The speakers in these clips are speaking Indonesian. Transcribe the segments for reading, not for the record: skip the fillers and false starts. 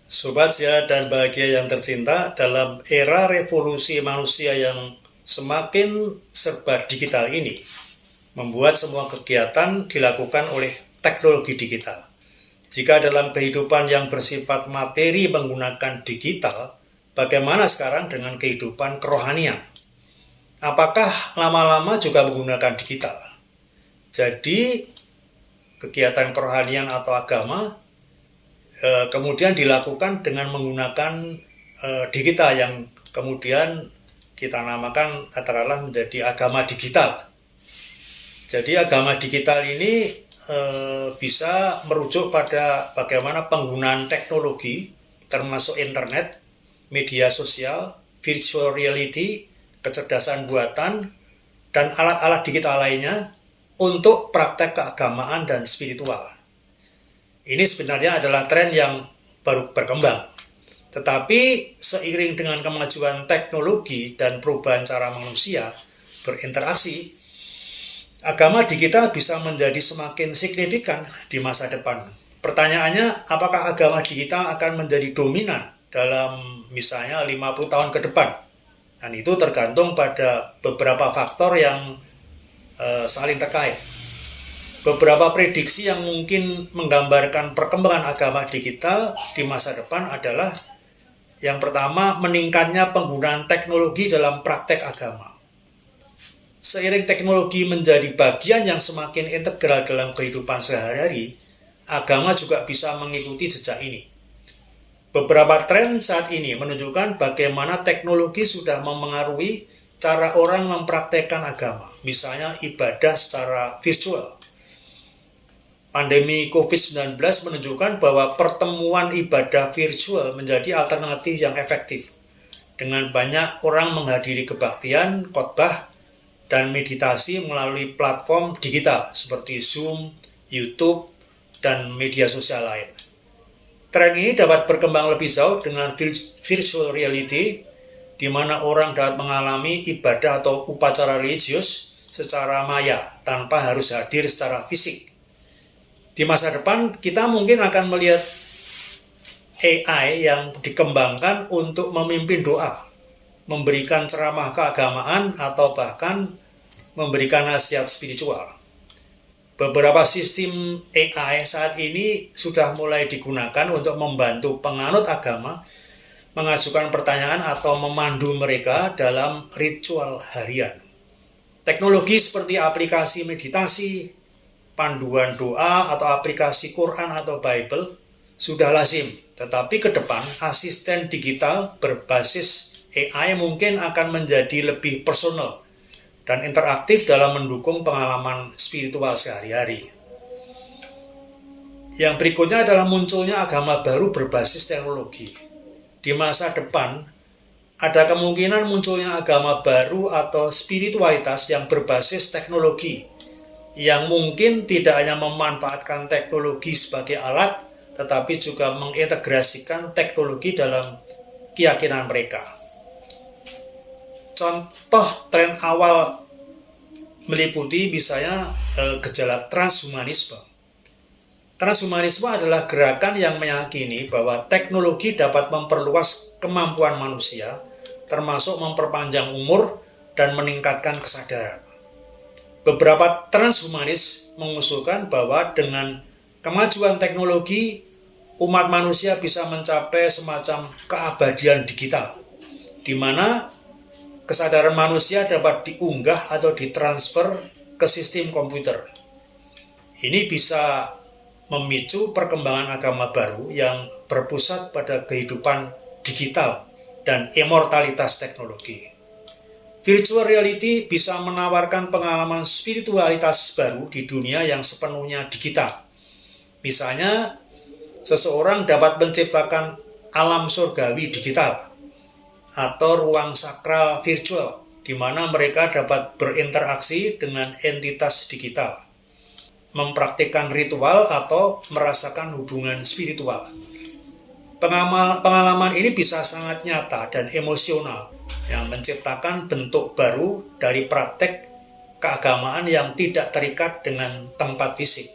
Sobat sehat dan bahagia yang tercinta, dalam era revolusi manusia yang semakin serba digital ini, membuat semua kegiatan dilakukan oleh teknologi digital. Jika dalam kehidupan yang bersifat materi menggunakan digital, bagaimana sekarang dengan kehidupan kerohanian? Apakah lama-lama juga menggunakan digital? Jadi, kegiatan kerohanian atau agama kemudian dilakukan dengan menggunakan digital yang kemudian kita namakan katakanlah menjadi agama digital. Jadi agama digital ini bisa merujuk pada bagaimana penggunaan teknologi termasuk internet, media sosial, virtual reality, kecerdasan buatan, dan alat-alat digital lainnya untuk praktek keagamaan dan spiritual. Ini sebenarnya adalah tren yang baru berkembang. Tetapi seiring dengan kemajuan teknologi dan perubahan cara manusia berinteraksi, agama digital bisa menjadi semakin signifikan di masa depan. Pertanyaannya, apakah agama digital akan menjadi dominan dalam misalnya 50 tahun ke depan? Dan itu tergantung pada beberapa faktor yang saling terkait. Beberapa prediksi yang mungkin menggambarkan perkembangan agama digital di masa depan adalah yang pertama, meningkatnya penggunaan teknologi dalam praktek agama. Seiring teknologi menjadi bagian yang semakin integral dalam kehidupan sehari-hari, agama juga bisa mengikuti jejak ini. Beberapa tren saat ini menunjukkan bagaimana teknologi sudah memengaruhi cara orang mempraktekkan agama, misalnya ibadah secara virtual. Pandemi COVID-19 menunjukkan bahwa pertemuan ibadah virtual menjadi alternatif yang efektif. Dengan banyak orang menghadiri kebaktian, khotbah, dan meditasi melalui platform digital seperti Zoom, YouTube, dan media sosial lain. Tren ini dapat berkembang lebih jauh dengan virtual reality, di mana orang dapat mengalami ibadah atau upacara religius secara maya tanpa harus hadir secara fisik. Di masa depan, kita mungkin akan melihat AI yang dikembangkan untuk memimpin doa, memberikan ceramah keagamaan, atau bahkan memberikan nasihat spiritual. Beberapa sistem AI saat ini sudah mulai digunakan untuk membantu penganut agama mengajukan pertanyaan atau memandu mereka dalam ritual harian. Teknologi seperti aplikasi meditasi, panduan doa, atau aplikasi Quran atau Bible sudah lazim. Tetapi ke depan, asisten digital berbasis AI mungkin akan menjadi lebih personal dan interaktif dalam mendukung pengalaman spiritual sehari-hari. Yang berikutnya adalah munculnya agama baru berbasis teknologi. Di masa depan, ada kemungkinan munculnya agama baru atau spiritualitas yang berbasis teknologi, yang mungkin tidak hanya memanfaatkan teknologi sebagai alat, tetapi juga mengintegrasikan teknologi dalam keyakinan mereka. Contoh tren awal meliputi misalnya gejala transhumanisme. Transhumanisme adalah gerakan yang meyakini bahwa teknologi dapat memperluas kemampuan manusia, termasuk memperpanjang umur dan meningkatkan kesadaran. Beberapa transhumanis mengusulkan bahwa dengan kemajuan teknologi, umat manusia bisa mencapai semacam keabadian digital, di mana kesadaran manusia dapat diunggah atau ditransfer ke sistem komputer. Ini bisa memicu perkembangan agama baru yang berpusat pada kehidupan digital dan immortalitas teknologi. Virtual reality bisa menawarkan pengalaman spiritualitas baru di dunia yang sepenuhnya digital. Misalnya, seseorang dapat menciptakan alam surgawi digital atau ruang sakral virtual, di mana mereka dapat berinteraksi dengan entitas digital, mempraktikkan ritual atau merasakan hubungan spiritual. Pengalaman ini bisa sangat nyata dan emosional, yang menciptakan bentuk baru dari praktek keagamaan yang tidak terikat dengan tempat fisik.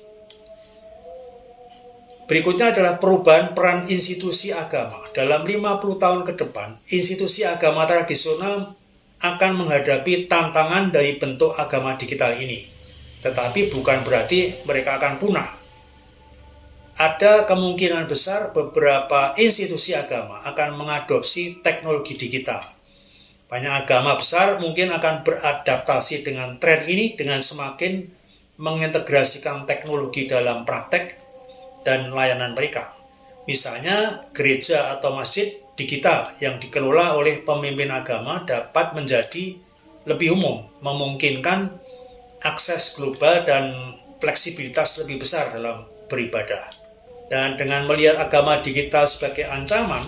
Berikutnya adalah perubahan peran institusi agama. Dalam 50 tahun ke depan, institusi agama tradisional akan menghadapi tantangan dari bentuk agama digital ini. Tetapi bukan berarti mereka akan punah. Ada kemungkinan besar beberapa institusi agama akan mengadopsi teknologi digital. Banyak agama besar mungkin akan beradaptasi dengan tren ini dengan semakin mengintegrasikan teknologi dalam praktek dan layanan mereka. Misalnya, gereja atau masjid digital yang dikelola oleh pemimpin agama dapat menjadi lebih umum, memungkinkan akses global dan fleksibilitas lebih besar dalam beribadah. Dan dengan melihat agama digital sebagai ancaman,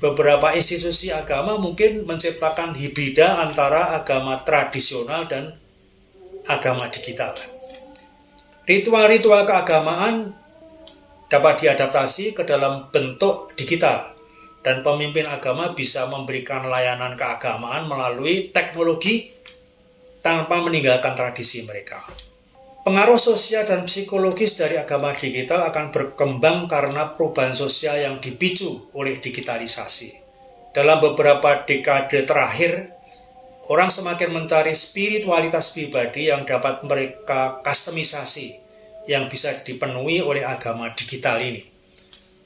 beberapa institusi agama mungkin menciptakan hibrida antara agama tradisional dan agama digital. Ritual-ritual keagamaan dapat diadaptasi ke dalam bentuk digital, dan pemimpin agama bisa memberikan layanan keagamaan melalui teknologi tanpa meninggalkan tradisi mereka. Pengaruh sosial dan psikologis dari agama digital akan berkembang karena perubahan sosial yang dipicu oleh digitalisasi. Dalam beberapa dekade terakhir, orang semakin mencari spiritualitas pribadi yang dapat mereka kustomisasi, yang bisa dipenuhi oleh agama digital ini.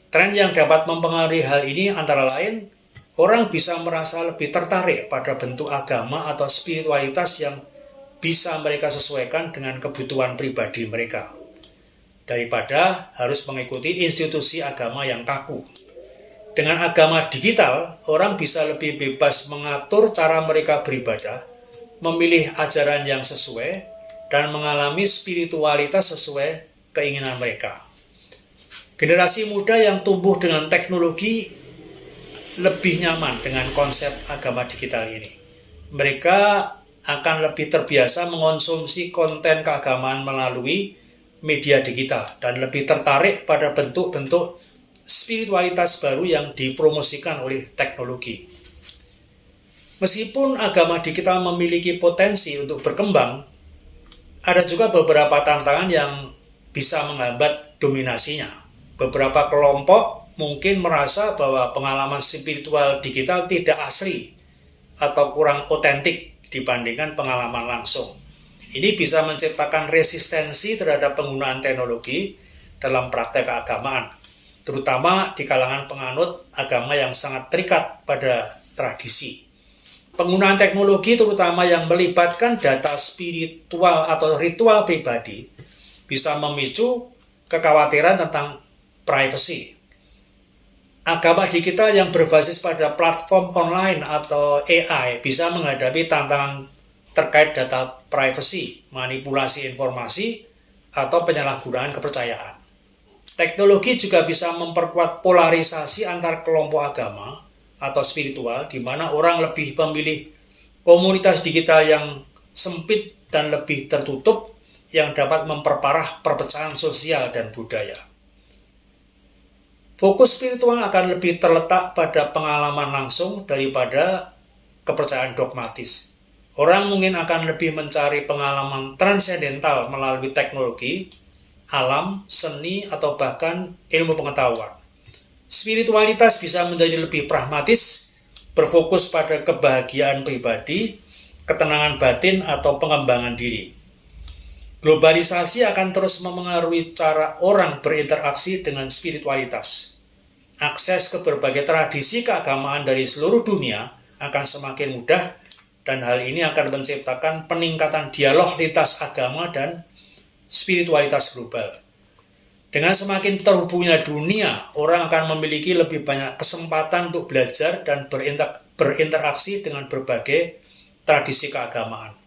Tren yang dapat mempengaruhi hal ini antara lain, orang bisa merasa lebih tertarik pada bentuk agama atau spiritualitas yang bisa mereka sesuaikan dengan kebutuhan pribadi mereka, daripada harus mengikuti institusi agama yang kaku. Dengan agama digital, orang bisa lebih bebas mengatur cara mereka beribadah, memilih ajaran yang sesuai, dan mengalami spiritualitas sesuai keinginan mereka. Generasi muda yang tumbuh dengan teknologi lebih nyaman dengan konsep agama digital ini. Mereka akan lebih terbiasa mengonsumsi konten keagamaan melalui media digital dan lebih tertarik pada bentuk-bentuk spiritualitas baru yang dipromosikan oleh teknologi. Meskipun agama digital memiliki potensi untuk berkembang, ada juga beberapa tantangan yang bisa menghambat dominasinya. Beberapa kelompok mungkin merasa bahwa pengalaman spiritual digital tidak asli atau kurang otentik dibandingkan pengalaman langsung. Ini bisa menciptakan resistensi terhadap penggunaan teknologi dalam praktek keagamaan, terutama di kalangan penganut agama yang sangat terikat pada tradisi. Penggunaan teknologi terutama yang melibatkan data spiritual atau ritual pribadi bisa memicu kekhawatiran tentang privasi. Agama digital yang berbasis pada platform online atau AI bisa menghadapi tantangan terkait data privasi, manipulasi informasi, atau penyalahgunaan kepercayaan. Teknologi juga bisa memperkuat polarisasi antar kelompok agama atau spiritual, di mana orang lebih memilih komunitas digital yang sempit dan lebih tertutup yang dapat memperparah perpecahan sosial dan budaya. Fokus spiritual akan lebih terletak pada pengalaman langsung daripada kepercayaan dogmatis. Orang mungkin akan lebih mencari pengalaman transendental melalui teknologi, alam, seni, atau bahkan ilmu pengetahuan. Spiritualitas bisa menjadi lebih pragmatis, berfokus pada kebahagiaan pribadi, ketenangan batin, atau pengembangan diri. Globalisasi akan terus memengaruhi cara orang berinteraksi dengan spiritualitas. Akses ke berbagai tradisi keagamaan dari seluruh dunia akan semakin mudah, dan hal ini akan menciptakan peningkatan dialog lintas agama dan spiritualitas global. Dengan semakin terhubungnya dunia, orang akan memiliki lebih banyak kesempatan untuk belajar dan berinteraksi dengan berbagai tradisi keagamaan.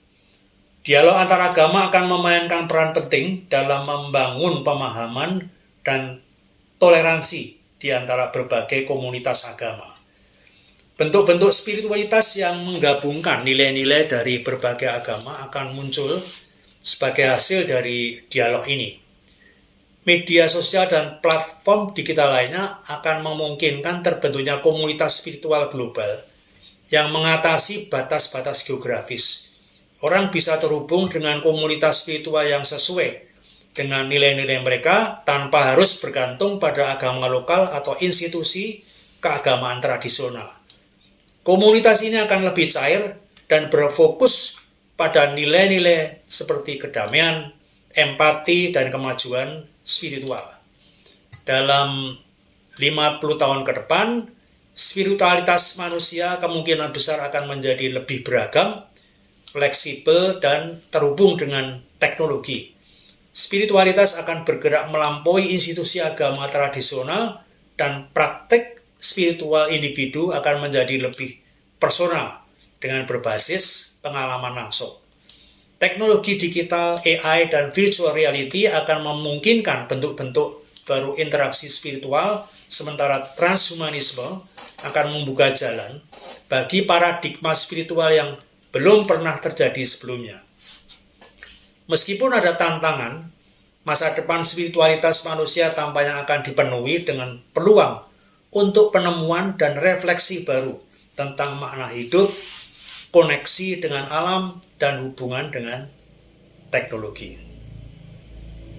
Dialog antar agama akan memainkan peran penting dalam membangun pemahaman dan toleransi di antara berbagai komunitas agama. Bentuk-bentuk spiritualitas yang menggabungkan nilai-nilai dari berbagai agama akan muncul sebagai hasil dari dialog ini. Media sosial dan platform digital lainnya akan memungkinkan terbentuknya komunitas spiritual global yang mengatasi batas-batas geografis. Orang bisa terhubung dengan komunitas spiritual yang sesuai dengan nilai-nilai mereka tanpa harus bergantung pada agama lokal atau institusi keagamaan tradisional. Komunitas ini akan lebih cair dan berfokus pada nilai-nilai seperti kedamaian, empati, dan kemajuan spiritual. Dalam 50 tahun ke depan, spiritualitas manusia kemungkinan besar akan menjadi lebih beragam, fleksibel, dan terhubung dengan teknologi. Spiritualitas akan bergerak melampaui institusi agama tradisional dan praktek spiritual individu akan menjadi lebih personal dengan berbasis pengalaman langsung. Teknologi digital, AI, dan virtual reality akan memungkinkan bentuk-bentuk baru interaksi spiritual, sementara transhumanisme akan membuka jalan bagi paradigma spiritual yang belum pernah terjadi sebelumnya. Meskipun ada tantangan, masa depan spiritualitas manusia tampaknya akan dipenuhi dengan peluang untuk penemuan dan refleksi baru tentang makna hidup, koneksi dengan alam, dan hubungan dengan teknologi.